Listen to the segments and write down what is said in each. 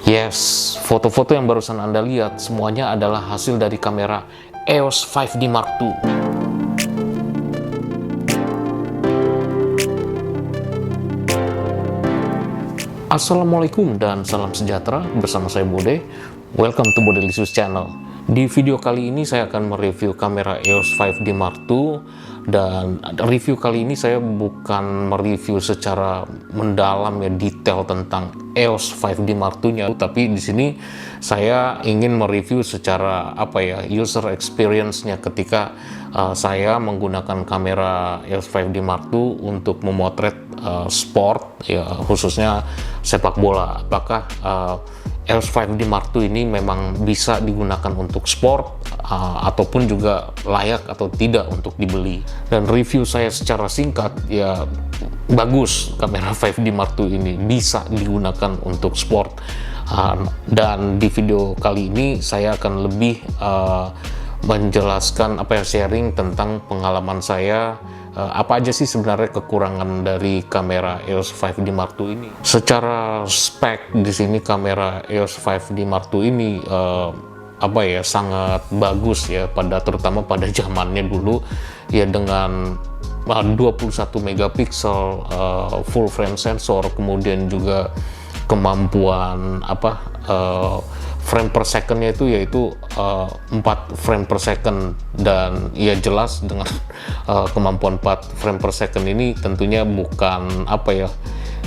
Yes, foto-foto yang barusan Anda lihat semuanya adalah hasil dari kamera EOS 5D Mark II. Assalamualaikum dan salam sejahtera, bersama saya Bode. Welcome to Bode Lisius Channel. Di video kali ini saya akan mereview kamera EOS 5D Mark II, dan review kali ini saya bukan mereview secara mendalam ya, detail tentang EOS 5D Mark II-nya, tapi di sini saya ingin mereview secara user experience-nya ketika saya menggunakan kamera EOS 5D Mark II untuk memotret sport ya, khususnya sepak bola. Apakah EOS 5D Mark II ini memang bisa digunakan untuk sport ataupun juga layak atau tidak untuk dibeli. Dan review saya secara singkat ya, bagus kamera 5D Mark II ini bisa digunakan untuk sport. Dan di video kali ini saya akan lebih menjelaskan sharing tentang pengalaman saya, apa aja sih sebenarnya kekurangan dari kamera EOS 5D Mark II ini. Secara spek di sini kamera EOS 5D Mark II ini sangat bagus ya, terutama pada zamannya dulu ya, dengan 21 megapiksel full frame sensor, kemudian juga kemampuan frame per secondnya itu yaitu 4 frame per second, dan ya jelas dengan kemampuan 4 frame per second ini tentunya bukan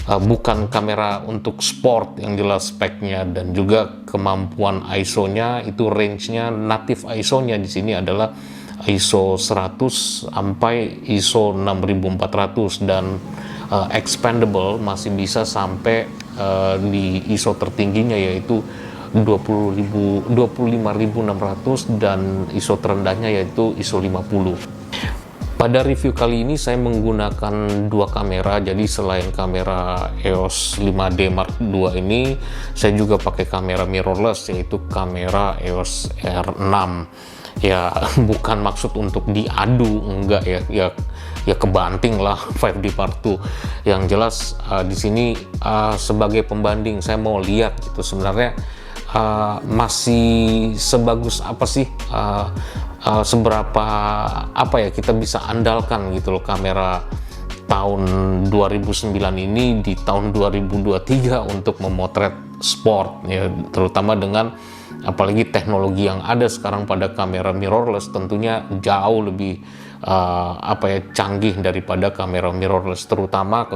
bukan kamera untuk sport yang jelas speknya. Dan juga kemampuan ISO-nya itu, range-nya, native ISO-nya di sini adalah ISO 100 sampai ISO 6400, dan expandable masih bisa sampai di ISO tertingginya yaitu 25.600, dan ISO terendahnya yaitu ISO 50. Pada review kali ini saya menggunakan dua kamera, jadi selain kamera EOS 5D Mark II ini, saya juga pakai kamera mirrorless yaitu kamera EOS R6. Ya bukan maksud untuk diadu, enggak ya kebanting lah 5D Mark II. Yang jelas di sini sebagai pembanding saya mau lihat gitu sebenarnya masih sebagus apa sih, seberapa kita bisa andalkan gitu loh kamera tahun 2009 ini di tahun 2023 untuk memotret sport ya, terutama dengan apalagi teknologi yang ada sekarang pada kamera mirrorless tentunya jauh lebih canggih daripada kamera mirrorless, terutama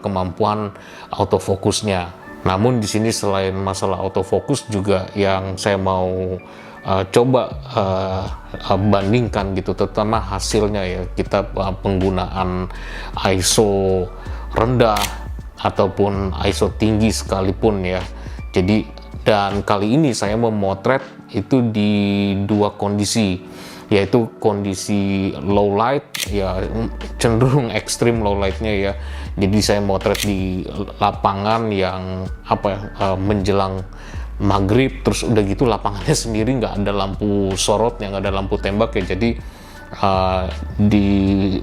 kemampuan autofokusnya. Namun di sini selain masalah autofocus juga yang saya mau coba bandingkan gitu, terutama hasilnya ya, kita penggunaan ISO rendah ataupun ISO tinggi sekalipun ya. Jadi, dan kali ini saya memotret itu di dua kondisi, yaitu kondisi low light ya, cenderung ekstrim low lightnya ya. Jadi saya motret di lapangan yang menjelang maghrib, terus udah gitu lapangannya sendiri nggak ada lampu sorotnya, nggak ada lampu tembak ya. Jadi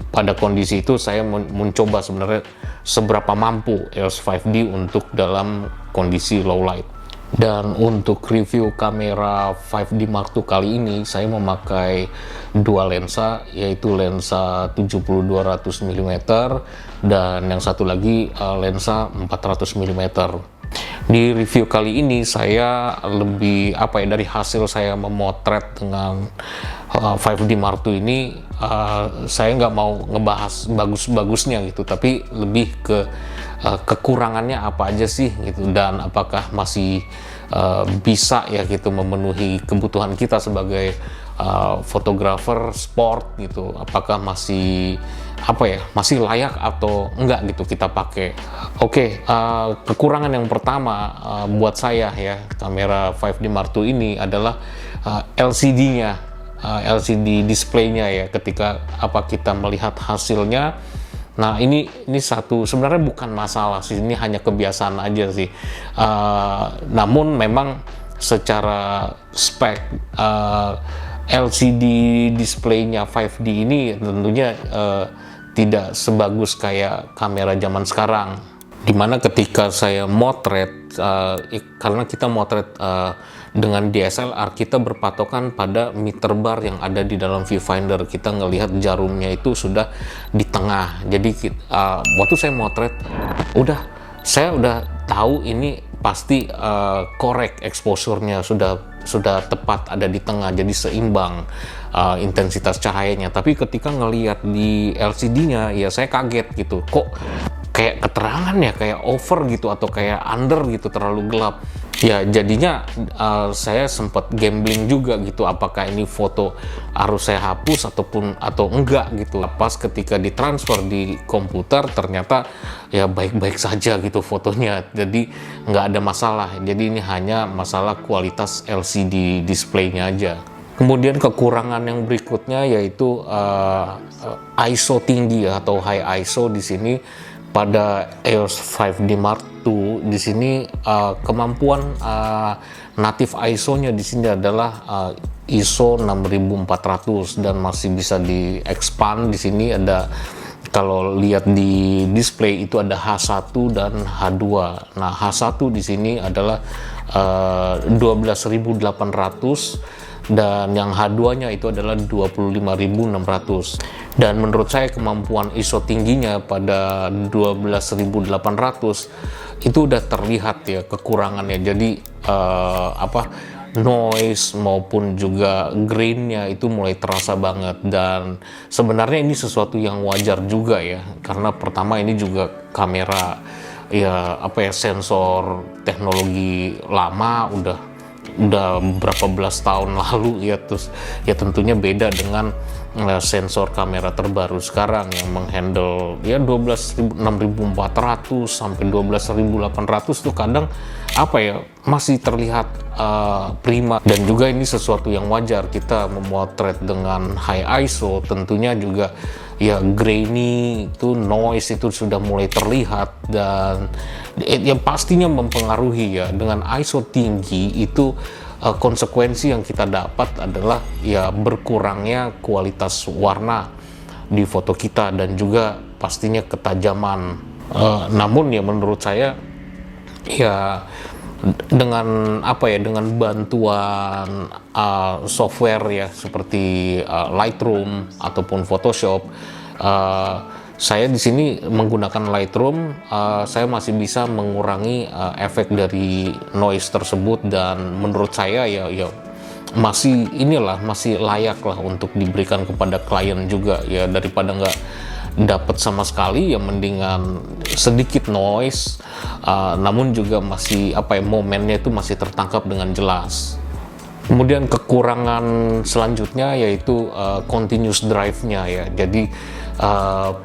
pada kondisi itu saya mencoba sebenarnya seberapa mampu EOS 5D untuk dalam kondisi low light. Dan untuk review kamera 5D Mark II kali ini saya memakai dua lensa, yaitu lensa 70-200 mm dan yang satu lagi lensa 400 mm. Di review kali ini saya lebih dari hasil saya memotret dengan 5D Mark II ini, saya nggak mau ngebahas bagus-bagusnya gitu, tapi lebih ke kekurangannya apa aja sih gitu, dan apakah masih bisa ya gitu memenuhi kebutuhan kita sebagai fotografer sport gitu, apakah masih masih layak atau enggak gitu kita pakai. Kekurangan yang pertama buat saya ya, kamera 5D Mark II ini adalah LCD-nya, LCD display-nya ya, ketika kita melihat hasilnya. Nah ini satu sebenarnya bukan masalah sih, ini hanya kebiasaan aja sih. Namun memang secara spek LCD display-nya 5D ini tentunya tidak sebagus kayak kamera zaman sekarang, dimana ketika saya motret karena kita motret dengan DSLR, kita berpatokan pada meter bar yang ada di dalam viewfinder. Kita ngelihat jarumnya itu sudah di tengah. Jadi waktu saya motret, saya udah tahu ini pasti korek exposure-nya sudah tepat ada di tengah, jadi seimbang intensitas cahayanya. Tapi ketika ngelihat di LCD-nya, ya saya kaget gitu, kok kayak keterangan ya kayak over gitu atau kayak under gitu, terlalu gelap. Ya jadinya saya sempat gambling juga gitu, apakah ini foto harus saya hapus atau enggak gitu. Pas ketika ditransfer di komputer ternyata ya baik-baik saja gitu fotonya, jadi nggak ada masalah. Jadi ini hanya masalah kualitas LCD displaynya aja. Kemudian kekurangan yang berikutnya yaitu ISO tinggi atau high ISO di sini. Pada EOS 5D Mark II di sini kemampuan native ISO-nya di sini adalah ISO 6400 dan masih bisa di-expand. Di sini ada, kalau lihat di display itu ada H1 dan H2. Nah, H1 di sini adalah 12.800 dan yang H2-nya itu adalah 25.600. Dan menurut saya kemampuan ISO tingginya pada 12.800 itu udah terlihat ya kekurangannya. Jadi noise maupun juga grain-nya itu mulai terasa banget, dan sebenarnya ini sesuatu yang wajar juga ya, karena pertama ini juga kamera sensor teknologi lama, udah berapa belas tahun lalu ya, terus ya tentunya beda dengan sensor kamera terbaru sekarang yang menghandle ya 6400 sampai 12.800 tuh kadang masih terlihat prima. Dan juga ini sesuatu yang wajar, kita memotret dengan high ISO tentunya juga ya grainy itu, noise itu sudah mulai terlihat, dan yang pastinya mempengaruhi ya. Dengan ISO tinggi itu konsekuensi yang kita dapat adalah ya berkurangnya kualitas warna di foto kita dan juga pastinya ketajaman. Namun ya menurut saya ya dengan dengan bantuan software ya seperti Lightroom ataupun Photoshop, saya di sini menggunakan Lightroom, saya masih bisa mengurangi efek dari noise tersebut, dan menurut saya ya masih layak lah untuk diberikan kepada klien juga ya, daripada nggak dapat sama sekali ya mendingan sedikit noise, namun juga masih momennya itu masih tertangkap dengan jelas. Kemudian kekurangan selanjutnya yaitu continuous drive-nya ya. Jadi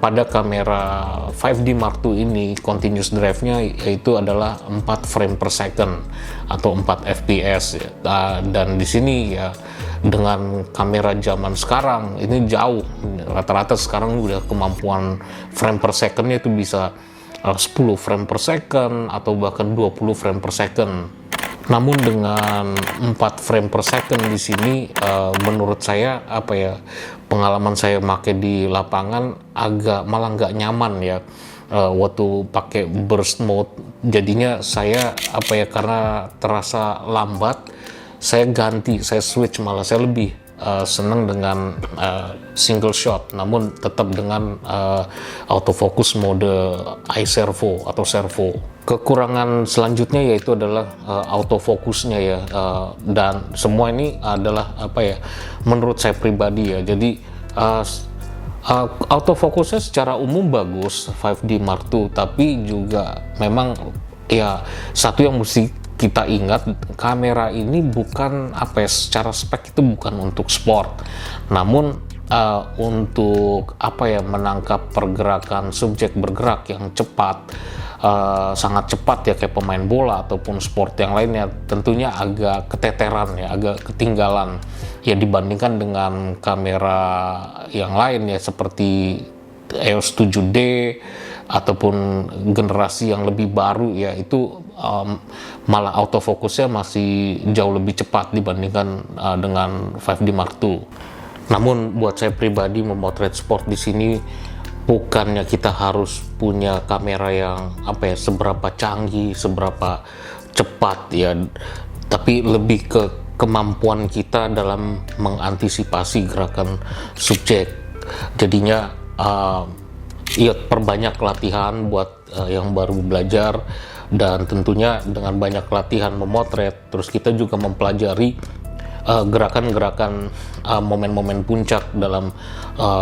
pada kamera 5D Mark II ini continuous drive-nya yaitu adalah 4 frame per second atau 4 fps ya. Dan di sini ya dengan kamera zaman sekarang ini jauh, rata-rata sekarang udah kemampuan frame per second-nya itu bisa 10 frame per second atau bahkan 20 frame per second. Namun dengan 4 frame per second di sini menurut saya pengalaman saya pakai di lapangan malah nggak nyaman ya waktu pakai burst mode. Jadinya saya karena terasa lambat, saya switch, malah saya lebih senang dengan single shot, namun tetap dengan autofocus mode iServo atau servo. Kekurangan selanjutnya yaitu adalah autofokusnya ya, dan semua ini adalah menurut saya pribadi ya. Jadi autofokusnya secara umum bagus 5D Mark II, tapi juga memang ya satu yang mesti kita ingat, kamera ini bukan secara spek itu bukan untuk sport, namun untuk menangkap pergerakan subjek bergerak yang cepat, sangat cepat ya, kayak pemain bola ataupun sport yang lainnya, tentunya agak keteteran ya, agak ketinggalan ya dibandingkan dengan kamera yang lain ya seperti EOS 7D ataupun generasi yang lebih baru ya, itu malah autofokusnya masih jauh lebih cepat dibandingkan dengan 5D Mark II. Namun buat saya pribadi memotret sport di sini bukannya kita harus punya kamera yang seberapa canggih, seberapa cepat ya, tapi lebih ke kemampuan kita dalam mengantisipasi gerakan subjek. Jadinya ya perbanyak latihan buat yang baru belajar, dan tentunya dengan banyak latihan memotret, terus kita juga mempelajari gerakan-gerakan momen-momen puncak dalam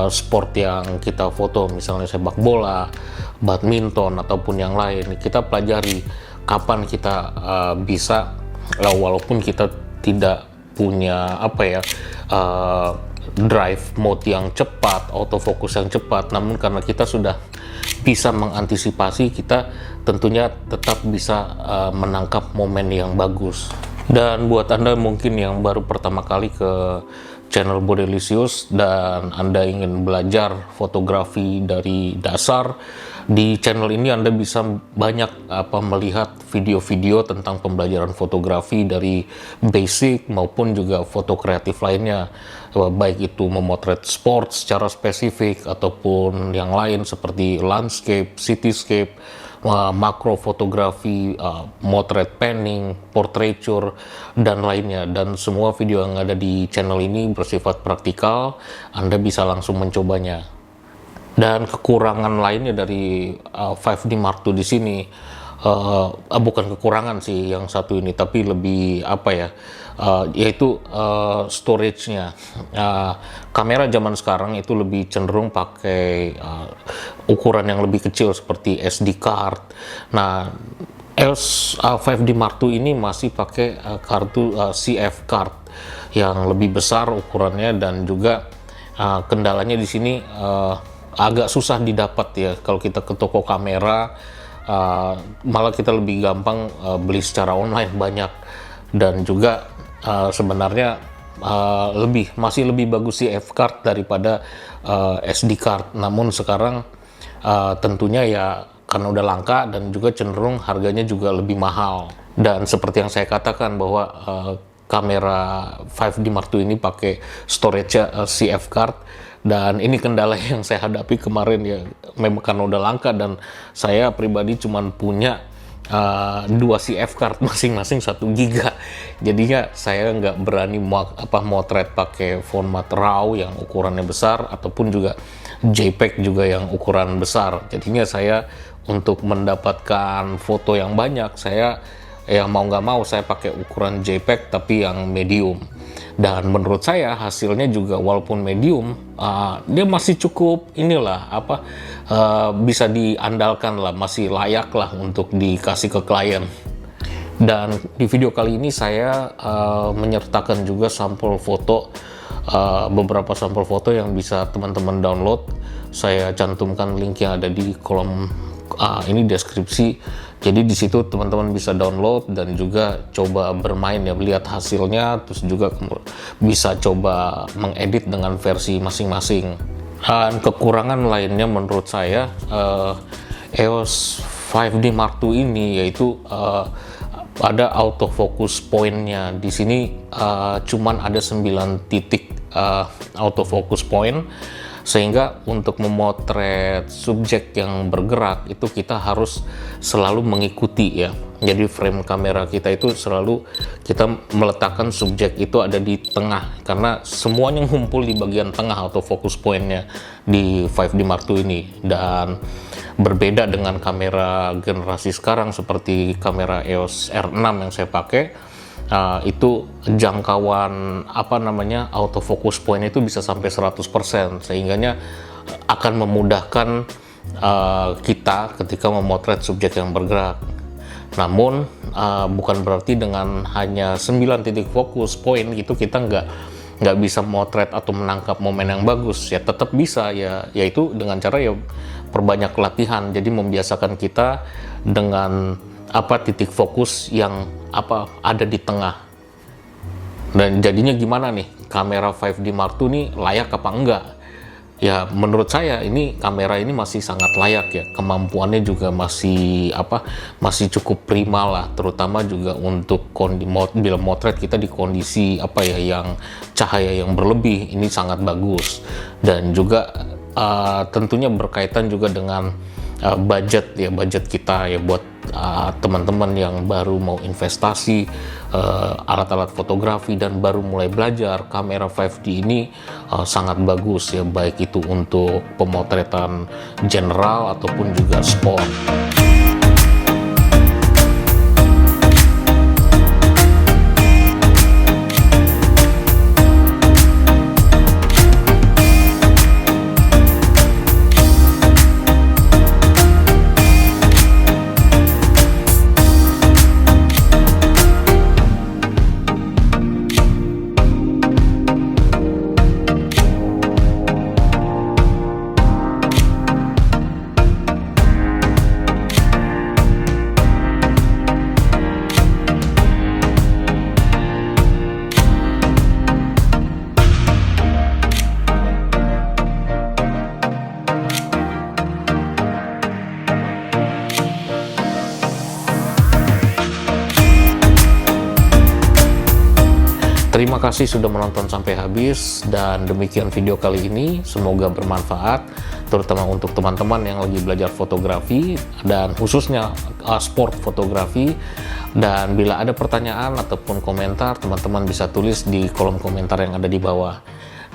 sport yang kita foto, misalnya sepak bola, badminton ataupun yang lain. Kita pelajari kapan kita bisa, walaupun kita tidak punya drive mode yang cepat, autofocus yang cepat, namun karena kita sudah bisa mengantisipasi, kita tentunya tetap bisa menangkap momen yang bagus. Dan buat Anda mungkin yang baru pertama kali ke channel Bodelisius dan Anda ingin belajar fotografi dari dasar, di channel ini Anda bisa banyak melihat video-video tentang pembelajaran fotografi dari basic maupun juga foto kreatif lainnya, baik itu memotret sport secara spesifik ataupun yang lain seperti landscape, cityscape, makro fotografi, motret panning, portraiture, dan lainnya. Dan semua video yang ada di channel ini bersifat praktikal, Anda bisa langsung mencobanya. Dan kekurangan lainnya dari 5D Mark II di sini, bukan kekurangan sih yang satu ini, tapi lebih yaitu storage-nya. Kamera zaman sekarang itu lebih cenderung pakai ukuran yang lebih kecil seperti SD card. Nah, EOS 5D Mark II ini masih pakai kartu CF card yang lebih besar ukurannya, dan juga kendalanya di sini agak susah didapat ya. Kalau kita ke toko kamera, malah kita lebih gampang beli secara online banyak, dan juga sebenarnya masih lebih bagus CF card daripada SD card. Namun sekarang tentunya ya karena udah langka dan juga cenderung harganya juga lebih mahal. Dan seperti yang saya katakan bahwa kamera 5D Mark II ini pakai storage CF card, dan ini kendala yang saya hadapi kemarin ya, memang karena udah langka dan saya pribadi cuman punya 2 CF card masing-masing 1 giga. Jadinya saya nggak berani motret pakai format RAW yang ukurannya besar ataupun juga JPEG juga yang ukuran besar. Jadinya saya untuk mendapatkan foto yang banyak, saya mau nggak mau saya pakai ukuran JPEG tapi yang medium. Dan menurut saya hasilnya juga walaupun medium, dia masih cukup bisa diandalkan lah, masih layak lah untuk dikasih ke klien. Dan di video kali ini saya menyertakan juga sampel foto, beberapa sampel foto yang bisa teman-teman download. Saya cantumkan link yang ada di kolom ini deskripsi. Jadi di situ teman-teman bisa download dan juga coba bermain ya, lihat hasilnya, terus juga bisa coba mengedit dengan versi masing-masing. Dan kekurangan lainnya menurut saya EOS 5D Mark II ini yaitu ada autofocus point-nya. Di sini cuman ada 9 titik autofocus point, sehingga untuk memotret subjek yang bergerak itu kita harus selalu mengikuti ya. Jadi frame kamera kita itu selalu kita meletakkan subjek itu ada di tengah, karena semuanya ngumpul di bagian tengah autofocus point-nya di 5D Mark II ini. Dan berbeda dengan kamera generasi sekarang seperti kamera EOS R6 yang saya pakai, itu jangkauan autofocus point itu bisa sampai 100%, sehingganya akan memudahkan kita ketika memotret subjek yang bergerak. Namun bukan berarti dengan hanya 9 titik fokus point itu kita nggak bisa motret atau menangkap momen yang bagus. Ya tetap bisa ya, yaitu dengan cara ya perbanyak latihan. Jadi membiasakan kita dengan titik fokus yang ada di tengah. Dan jadinya gimana nih, kamera 5D Mark II ini layak apa enggak? Ya menurut saya ini kamera ini masih sangat layak ya, kemampuannya juga masih cukup prima lah, terutama juga untuk bila motret kita di kondisi yang cahaya yang berlebih, ini sangat bagus. Dan juga tentunya berkaitan juga dengan budget kita ya, buat teman-teman yang baru mau investasi alat-alat fotografi dan baru mulai belajar, kamera 5D ini sangat bagus ya, baik itu untuk pemotretan general ataupun juga sport. Terima kasih sudah menonton sampai habis, dan demikian video kali ini. Semoga bermanfaat, terutama untuk teman-teman yang lagi belajar fotografi dan khususnya sport fotografi. Dan bila ada pertanyaan ataupun komentar, teman-teman bisa tulis di kolom komentar yang ada di bawah.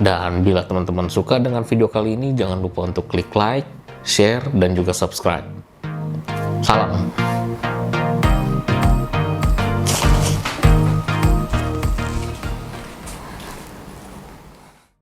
Dan bila teman-teman suka dengan video kali ini, jangan lupa untuk klik like, share, dan juga subscribe. Salam!